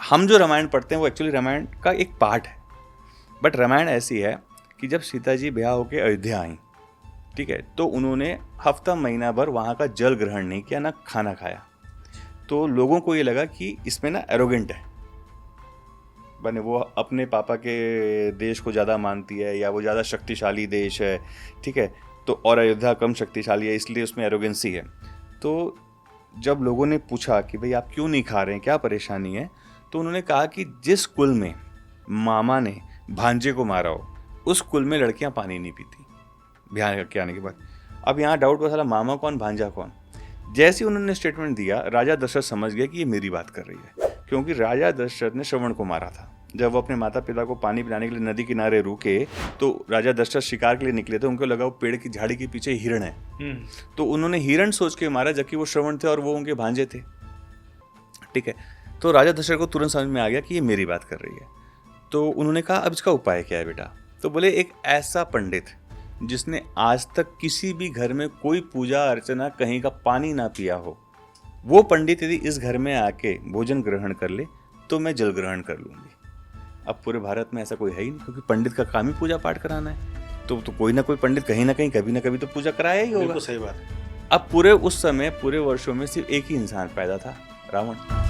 हम जो रामायण पढ़ते हैं वो एक्चुअली रामायण का एक पार्ट है, बट रामायण ऐसी है कि जब सीता जी ब्याह होकर अयोध्या आई, ठीक है, तो उन्होंने हफ्ता महीना भर वहाँ का जल ग्रहण नहीं किया, ना खाना खाया। तो लोगों को ये लगा कि इसमें ना एरोगेंट है, बने वो अपने पापा के देश को ज़्यादा मानती है या वो ज़्यादा शक्तिशाली देश है, ठीक है, तो और अयोध्या कम शक्तिशाली है, इसलिए उसमें एरोगेंसी है। तो जब लोगों ने पूछा कि भाई आप क्यों नहीं खा रहे हैं, क्या परेशानी है, तो उन्होंने कहा कि जिस कुल में मामा ने भांजे को मारा हो उस कुल में लड़कियां पानी नहीं पीती ब्याह के आने के बाद। अब यहाँ डाउट हुआ साला मामा कौन भांजा कौन। जैसे ही उन्होंने स्टेटमेंट दिया, राजा दशरथ समझ गया कि ये मेरी बात कर रही है, क्योंकि राजा दशरथ ने श्रवण को मारा था। जब वो अपने माता पिता को पानी पिलाने के लिए नदी किनारे रुके तो राजा दशरथ शिकार के लिए निकले थे, उनको लगा वो पेड़ की झाड़ी के पीछे हिरण है, तो उन्होंने हिरण सोच के मारा, जबकि वो श्रवण थे और वो उनके भांजे थे, ठीक है। तो राजा दशरथ को तुरंत समझ में आ गया कि ये मेरी बात कर रही है। तो उन्होंने कहा अब इसका उपाय क्या है बेटा। तो बोले एक ऐसा पंडित जिसने आज तक किसी भी घर में कोई पूजा अर्चना कहीं का पानी ना पिया हो, वो पंडित यदि इस घर में आके भोजन ग्रहण कर ले तो मैं जल ग्रहण कर लूंगी। अब पूरे भारत में ऐसा कोई है ही नहीं, क्योंकि पंडित का काम ही पूजा पाठ कराना है, तो कोई ना कोई पंडित कहीं ना कहीं कभी ना कभी तो पूजा कराया ही होगा। सही बात है। अब पूरे उस समय पूरे वर्षों में सिर्फ एक ही इंसान पैदा था, रावण।